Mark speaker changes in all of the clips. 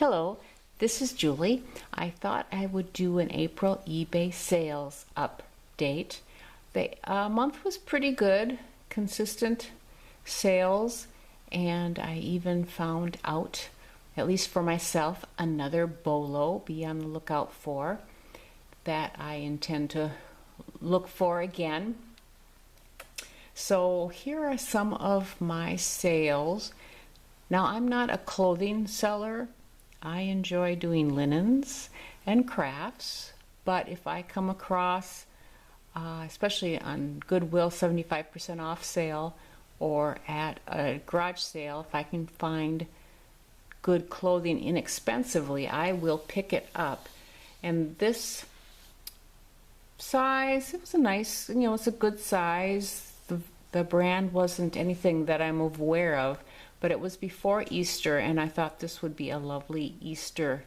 Speaker 1: Hello, this is Julie. I thought I would do an April eBay sales update. The month was pretty good, consistent sales, and I even found out, at least for myself, another BOLO, be on the lookout for, that I intend to look for again. So here are some of my sales. Now, I'm not a clothing seller. I enjoy doing linens and crafts, but if I come across, especially on Goodwill 75% off sale or at a garage sale, if I can find good clothing inexpensively, I will pick it up. And this size, it was a nice, it's a good size. The brand wasn't anything that I'm aware of, but it was before Easter, and I thought this would be a lovely Easter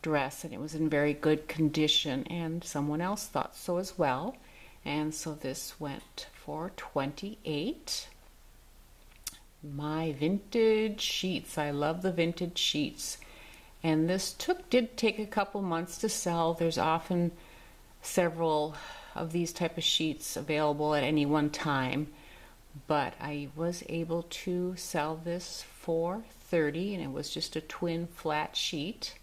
Speaker 1: dress, and it was in very good condition, and someone else thought so as well. And so this went for $28. My vintage sheets, I love the vintage sheets, and this did take a couple months to sell. There's often several of these type of sheets available at any one time, but I was able to sell this for $30, and it was just a twin flat sheet.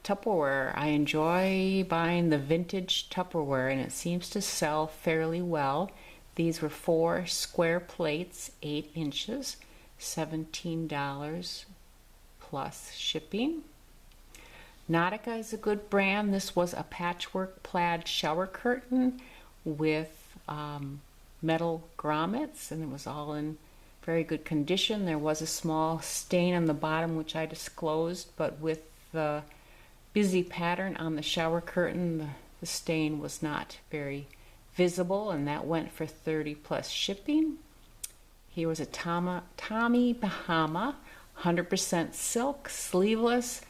Speaker 1: Tupperware, I enjoy buying the vintage Tupperware, and it seems to sell fairly well. These were 4 square plates, 8 inches, $17 plus shipping. Nautica is a good brand. This was a patchwork plaid shower curtain with metal grommets, and it was all in very good condition. There was a small stain on the bottom, which I disclosed, but with the busy pattern on the shower curtain, the stain was not very visible, and that went for $30 plus shipping. Here was a Tommy Bahama, 100% silk, sleeveless,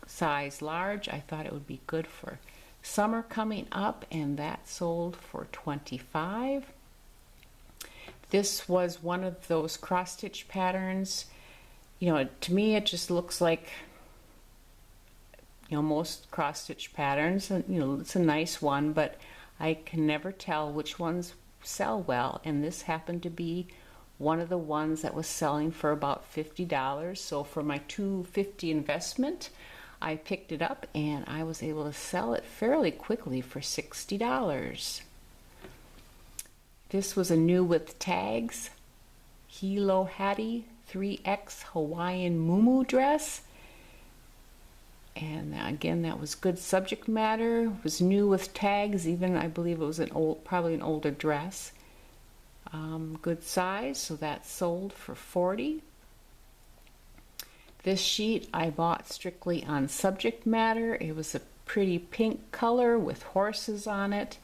Speaker 1: size large. I thought it would be good for summer coming up, and that sold for $25. This was one of those cross-stitch patterns. To me it just looks like most cross-stitch patterns. It's a nice one, but I can never tell which ones sell well, and this happened to be one of the ones that was selling for about $50. So for my $250 investment, I picked it up, and I was able to sell it fairly quickly for $60. This was a new with tags, Hilo Hattie 3X Hawaiian Muumuu dress. And again, that was good subject matter. It was new with tags, even I believe it was probably an older dress. Good size, so that sold for $40. This sheet I bought strictly on subject matter. It was a pretty pink color with horses on it.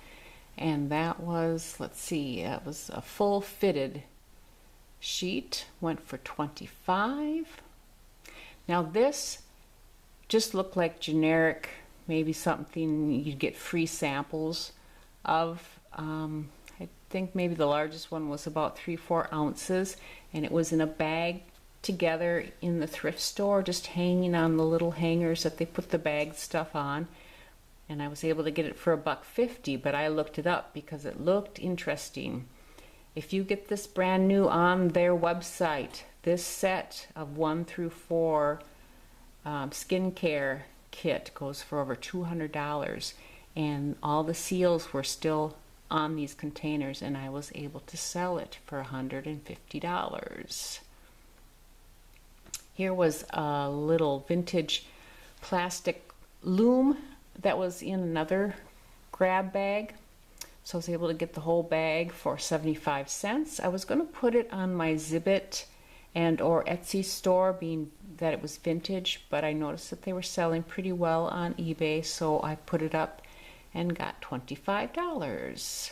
Speaker 1: And that was, that was a full fitted sheet, went for $25. Now this just looked like generic, maybe something you'd get free samples of. I think maybe the largest one was about 3-4 ounces, and it was in a bag together in the thrift store, just hanging on the little hangers that they put the bag stuff on. And I was able to get it for $1.50, but I looked it up because it looked interesting. If you get this brand new on their website, this set of 1 through 4 skincare kit goes for over $200, and all the seals were still on these containers, and I was able to sell it for $150. Here was a little vintage plastic loom that was in another grab bag, so I was able to get the whole bag for 75 cents. I was going to put it on my Zibbit and or Etsy store, being that it was vintage, but I noticed that they were selling pretty well on eBay, so I put it up and got $25.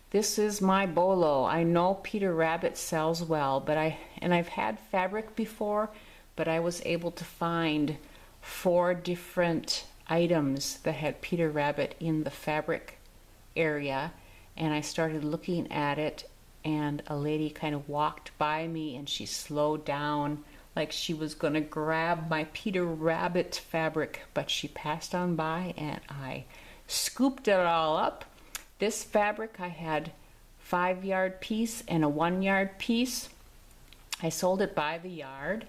Speaker 1: This is my BOLO. I know Peter Rabbit sells well, but I've had fabric before, but I was able to find 4 different items that had Peter Rabbit in the fabric area, and I started looking at it, and a lady kind of walked by me, and she slowed down like she was going to grab my Peter Rabbit fabric, but she passed on by and I scooped it all up. This fabric, I had 5-yard piece and a 1-yard piece. I sold it by the yard,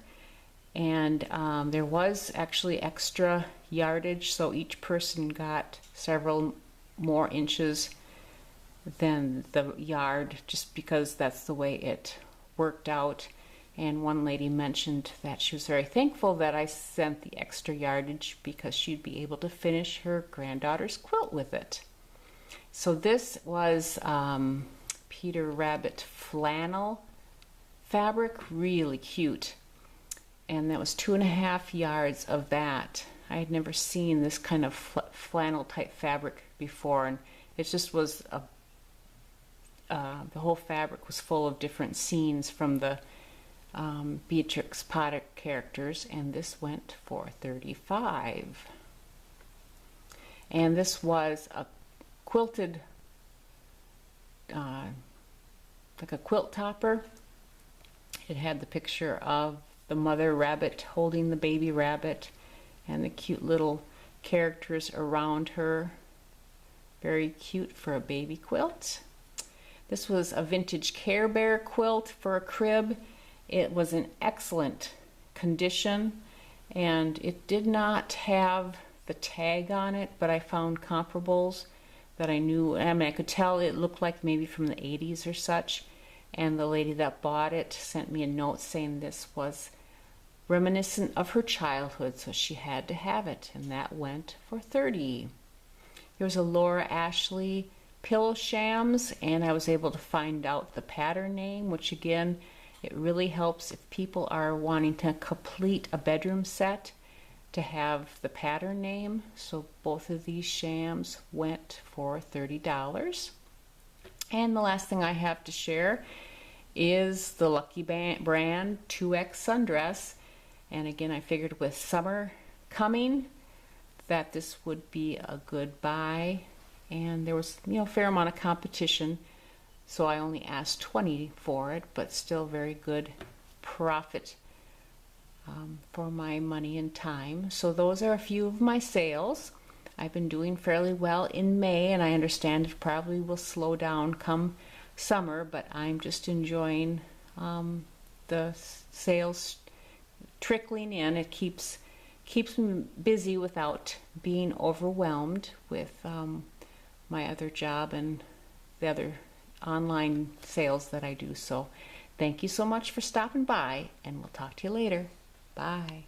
Speaker 1: and there was actually extra yardage, so each person got several more inches than the yard, just because that's the way it worked out. And one lady mentioned that she was very thankful that I sent the extra yardage because she'd be able to finish her granddaughter's quilt with it. So this was Peter Rabbit flannel fabric, really cute. And that was 2.5 yards of that. I had never seen this kind of flannel type fabric before, and it just was the whole fabric was full of different scenes from the Beatrix Potter characters, and this went for $35. And this was a quilted, like a quilt topper. It had the picture of the mother rabbit holding the baby rabbit and the cute little characters around her. Very cute for a baby quilt. This was a vintage Care Bear quilt for a crib. It was in excellent condition, and it did not have the tag on it, but I found comparables that I knew. I mean, I could tell it looked like maybe from the 80s or such, and the lady that bought it sent me a note saying this was reminiscent of her childhood, so she had to have it, and that went for $30. There was a Laura Ashley pillow shams, and I was able to find out the pattern name, which again, it really helps if people are wanting to complete a bedroom set to have the pattern name. So both of these shams went for $30. And the last thing I have to share is the Lucky Brand 2X Sundress. And again, I figured with summer coming that this would be a good buy. And there was, a fair amount of competition, so I only asked $20 for it, but still very good profit for my money and time. So those are a few of my sales. I've been doing fairly well in May, and I understand it probably will slow down come summer, but I'm just enjoying the sales trickling in. It keeps me busy without being overwhelmed with my other job and the other online sales that I do. So thank you so much for stopping by, and we'll talk to you later. Bye.